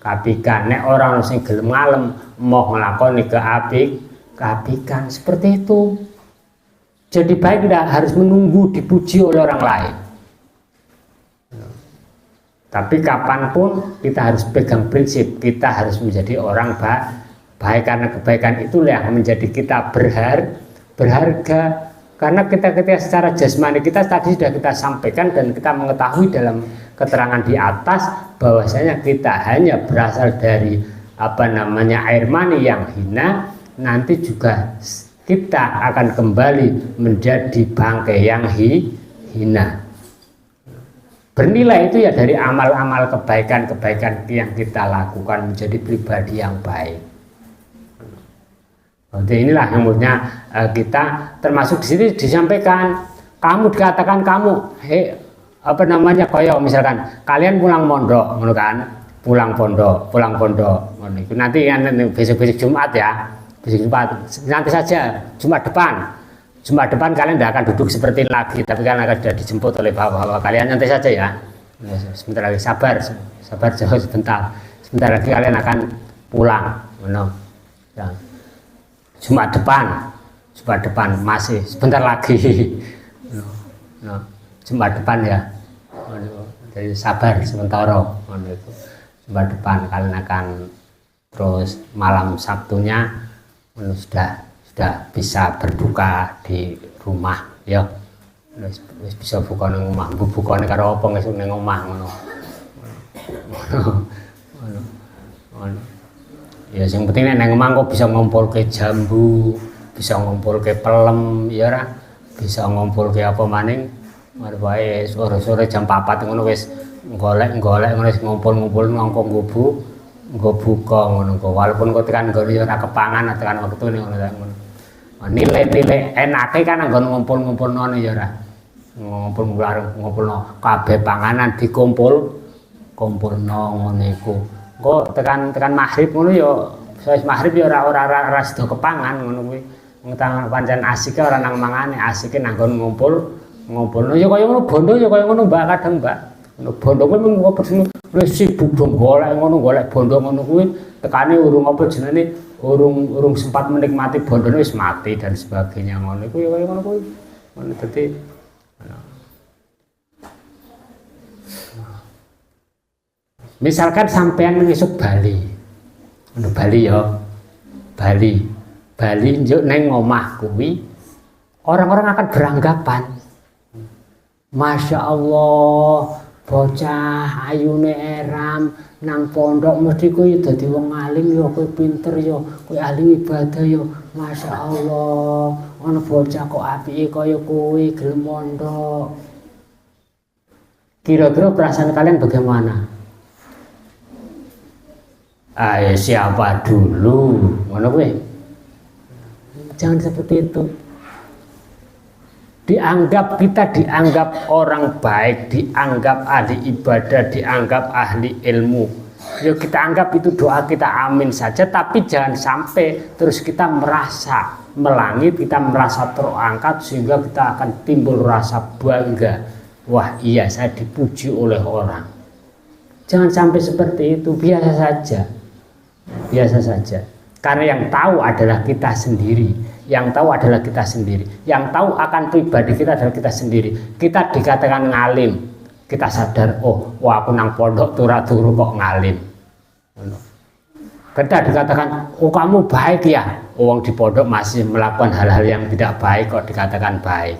keapikan. Nek orang sing gelem ngalem mau nglakoni keapikan, seperti itu. Jadi baik tidak harus menunggu dipuji oleh orang lain. Tapi kapanpun kita harus pegang prinsip, kita harus menjadi orang baik, karena kebaikan itulah yang menjadi kita berharga. Karena kita secara jasmani kita tadi sudah kita sampaikan dan kita mengetahui dalam keterangan di atas bahwasanya kita hanya berasal dari air mani yang hina, nanti juga kita akan kembali menjadi bangkai yang hina. Bernilai itu ya dari amal-amal kebaikan yang kita lakukan menjadi pribadi yang baik. Jadi inilah yang maksudnya kita termasuk di sini disampaikan, kamu dikatakan kamu, koyo misalkan kalian pulang pondok, pulang pondok, nanti kan besok Jumat ya, nanti saja Jumat depan kalian tidak akan duduk seperti ini lagi, tapi kalian akan sudah dijemput oleh bapak-bapak kalian. Nanti saja ya, sebentar lagi, sabar jauh sebentar lagi kalian akan pulang. Ya. Jumat depan masih sebentar lagi. Jumat depan ya, jadi sabar sementara. Jumat depan kalian akan terus malam Sabtunya sudah bisa berduka di rumah ya. Wis bisa buka nang omah, bukane karo apa ngesuk nang omah ngono. Ya sing penting nek nang omah kok bisa ngumpulke jambu, bisa ngumpulke pelem ya ora, bisa ngumpulke apa maning. Mare wae sore-sore jam 4 ngono wis golek ngono wis ngumpul-ngumpul nang nggo buka ngono kok. Walaupun kok tekan nggo ya ora kepangan tekan wektune ngono. Nilai-nilai enake kan anggon ngumpul-ngumpul ngono ya ora. Ngumpulno kabeh panganan dikumpulno ngono iku. Engko tekan maghrib ngono ya wis maghrib ya ora sida kepangan ngono kuwi. Wong pancen asike ora nang mangane, asike nang ngumpulno ya kaya ngono bondo ya kaya ngono Mbak kadang Mbak. Ngono bondo kuwi mung apa jenenge wis sibuk golek bondo ngono kuwi tekane urung apa jenenge urung sempat menikmati bondone wis mati dan sebagainya ngono iku ya kaya ngono kuwi. Ngono dadi misalkan sampean ngisuk Bali. Bali ya. Bali njuk neng omah kuwi orang-orang akan beranggapan Masya Allah bocah ayune eram nang pondok mesti kowe dadi wong alim ya, kowe pinter ya, kowe ahli ibadah ya. Masyaallah, ana bocah kok apike kaya kowe gelem mondok. Kira-kira perasaan kalian bagaimana? Ayo siapa dulu? Ngono kowe. Jangan seperti itu. Kita dianggap orang baik, dianggap ahli ibadah, dianggap ahli ilmu. Ya kita anggap itu doa kita amin saja, tapi jangan sampai terus kita merasa melangit, kita merasa terangkat sehingga kita akan timbul rasa bangga. Wah iya, saya dipuji oleh orang. Jangan sampai seperti itu, biasa saja. Biasa saja. Karena yang tahu adalah kita sendiri. Yang tahu adalah kita sendiri. Yang tahu akan pribadi kita adalah kita sendiri. Kita dikatakan ngalim, kita sadar, oh, wah aku nang pondok turu kok ngalim. Kita dikatakan, oh kamu baik ya. Orang di pondok masih melakukan hal-hal yang tidak baik kok dikatakan baik.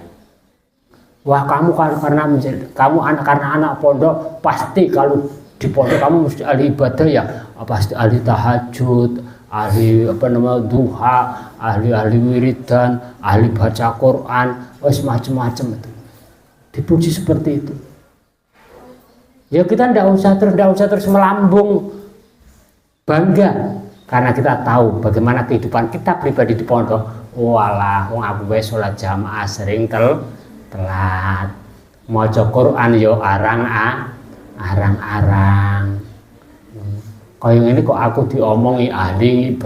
Wah kamu karena anak pondok, pasti kalau di pondok kamu mesti ahli ibadah ya, pasti ahli tahajud, ahli duha, ahli wiridan, ahli baca Quran, macam-macam itu. Dipuji seperti itu. Ya kita tidak usah terus melambung bangga, karena kita tahu bagaimana kehidupan kita pribadi di pondok. Walah, wong aku wis salat jamaah sering telat. Maca Quran yo arang-arang. Kayak ini kok aku diomongi ahli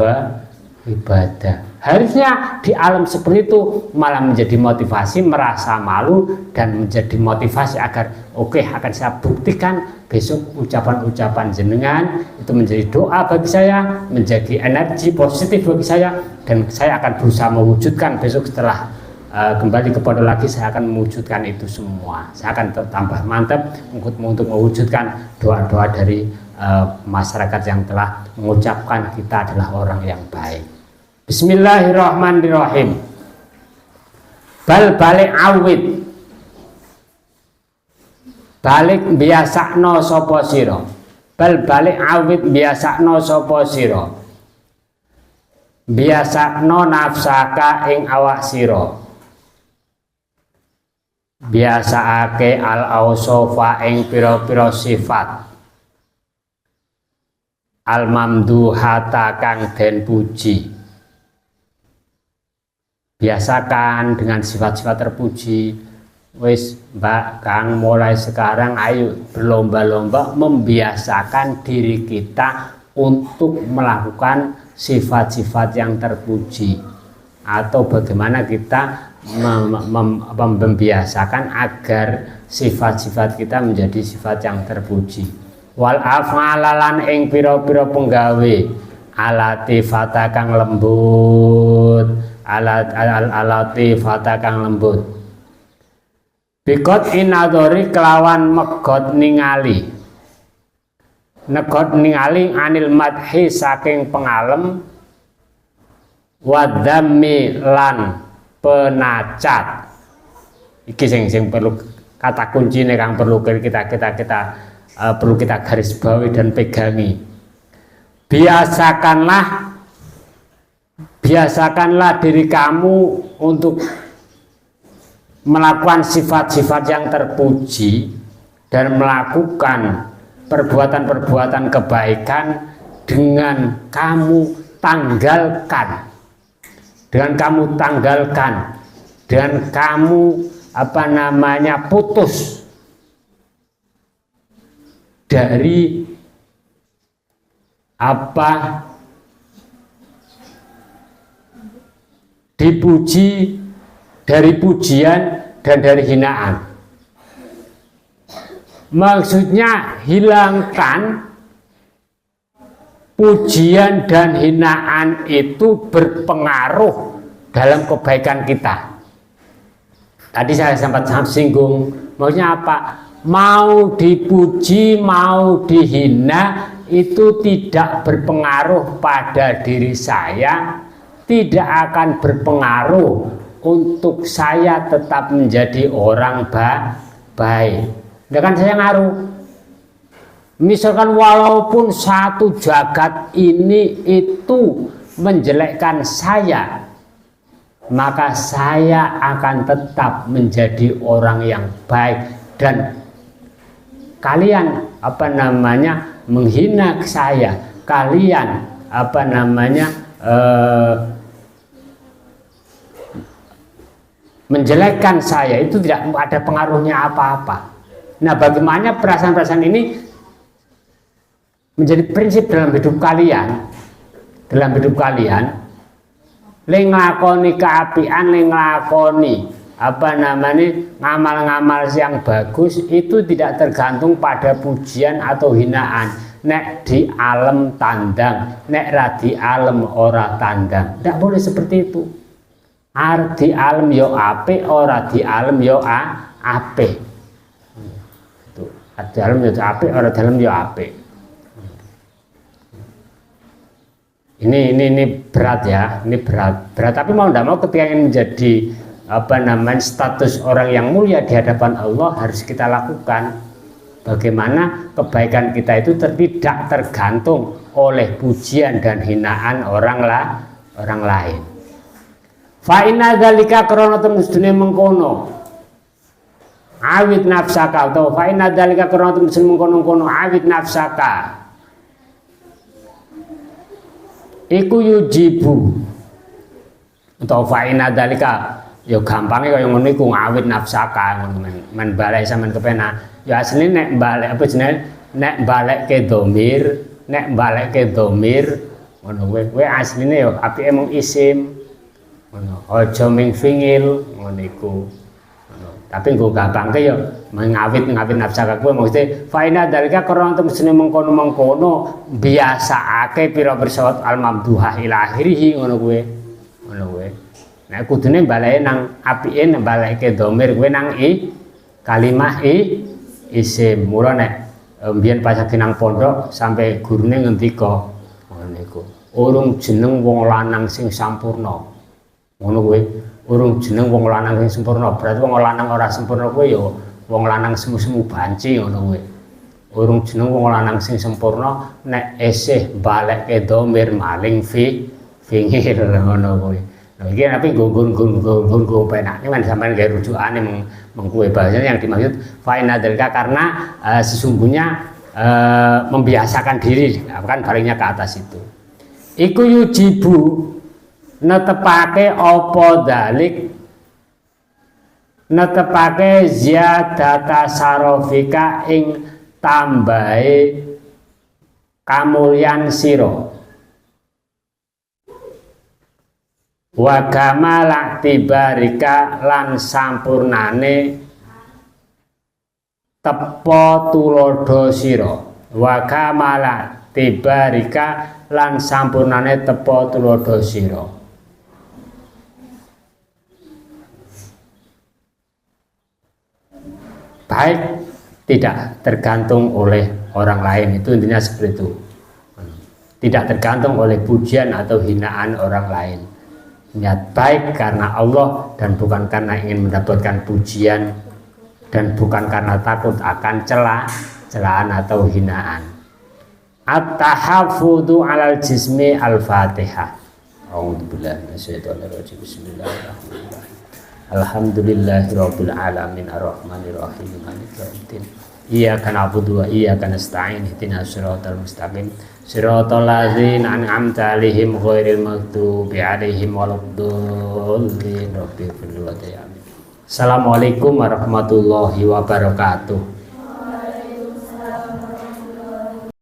ibadah. Harusnya di alam seperti itu malah menjadi motivasi, merasa malu dan menjadi motivasi agar oke, akan saya buktikan besok ucapan-ucapan jenengan itu menjadi doa bagi saya, menjadi energi positif bagi saya, dan saya akan berusaha mewujudkan besok setelah kembali ke pondok lagi. Saya akan mewujudkan itu semua. Saya akan tambah mantap untuk mewujudkan doa-doa dari masyarakat yang telah mengucapkan kita adalah orang yang baik. Bismillahirrahmanirrahim. Balik awit. Balik biasakno sapa sira. Balik awit biasakno sapa sira. Biasakno nafsaka ing awak sira. Biasaake al-ausofa ing pira-pira sifat. Al-mamduhata kang den puji. Biasakan dengan sifat-sifat terpuji. Wis Mbak Kang, mulai sekarang ayo berlomba-lomba membiasakan diri kita untuk melakukan sifat-sifat yang terpuji, atau bagaimana kita membiasakan agar sifat-sifat kita menjadi sifat yang terpuji. Wal af'alalan ing pira-pira penggawe alatifata kang lembut, alatifata kang lembut. Bikot inadori kelawan megot ningali. Negot ningali anil madhi saking pengalem, wadami lan penacat. Iki sing perlu kata kuncine kang perlu kita perlu kita garis bawahi dan pegangi. Biasakanlah diri kamu untuk melakukan sifat-sifat yang terpuji dan melakukan perbuatan-perbuatan kebaikan dengan kamu tanggalkan, dengan kamu putus dari dipuji, dari pujian dan dari hinaan. Maksudnya hilangkan pujian dan hinaan itu berpengaruh dalam kebaikan kita. Tadi saya sempat singgung, maksudnya apa? Mau dipuji, mau dihina itu tidak berpengaruh pada diri saya, tidak akan berpengaruh untuk saya tetap menjadi orang baik. Nah kan saya ngaruh, Misalkan walaupun satu jagat ini itu menjelekkan saya, maka saya akan tetap menjadi orang yang baik, dan kalian menghina saya, kalian menjelekkan saya, itu tidak ada pengaruhnya apa-apa. Nah, bagaimana perasaan-perasaan ini menjadi prinsip dalam hidup kalian, le nglakoni keapian, le nglakoni ngamal-ngamal yang bagus, itu tidak tergantung pada pujian atau hinaan. Nek di alam tandang, nek ra di alam ora tandang. Tidak boleh seperti itu. Di alam yo apik, ora di alam yo apik. Itu di alam yo apik, ora di alam yo apik. Ini berat ya, ini berat. Tapi mau tidak mau ketika ingin menjadi status orang yang mulia di hadapan Allah, harus kita lakukan. Bagaimana kebaikan kita itu tidak tergantung oleh pujian dan hinaan orang lain. Fa inna dzalika krana temune mengkono awit nafsaka, atau fa inna dzalika krana temune mengkono awit nafsaka iku yujibu, atau fa inna dzalika ya gampangnya kaya ngono iku, ngawit nafsaka ngono men balek sampean kepenak ya asline nek balik apa jenenge, nek balekke domir ngono kowe asline ya apike mung isim ngono, aja ming fingil ngono iku ngono. Tapi nggo gampangke ya ngawit nafsaka kowe mesti fa inna dzalika karena temene mengkono biasaake pira-pira al mamduhah ila akhirih ngono kowe. Nek kudune baleke nang apike, nek baleke domir kowe nang kalimah isim. Mula nek mbiyen pas lagi nang pondok sampai gurune ngendika ngono niku, urung jeneng wong lanang sing sampurna. Ngono kowe, urung jeneng wong lanang sing sempurna. Berarti wong lanang ora sempurna kowe ya wong lanang semu-semu banci ngono kowe. Urung jeneng wong lanang sing sempurna nek esih balekke domir maling fingir ngono kowe. Nah, iki tapi nggo penak. Ini kan sampean gawe rujukane mengkuwe bahasanya yang dimaksud fa inna dzalika, karena sesungguhnya membiasakan diri, kan baliknya ke atas itu. Iku yujibu netepake apa dalik, netepake ziyadata sarofika ing tambahe kamulyan sira. Wa kamala tibarika lan sampurnane tepo tulodo sira. Wa kamala tibarika lan sampurnane tepo tulodo sira. Baik tidak tergantung oleh orang lain, itu intinya seperti itu. Tidak tergantung oleh pujian atau hinaan orang lain. Niat baik karena Allah dan bukan karena ingin mendapatkan pujian, dan bukan karena takut akan celaan atau hinaan. At-tahaffudu 'alal jismi al-Fatihah. A'udzubillahi minasyaitonir rajim. Bismillahirrahmanirrahim. Alhamdulillahirabbil alamin arrahmanir rahim maliki yaumiddin. Iyyaka na'budu wa iyyaka nasta'in ihdinas siratal mustaqim siratal ladzina an'amta 'alaihim ghairil maghdubi 'alaihim waladdallin. Assalamualaikum warahmatullahi wabarakatuh.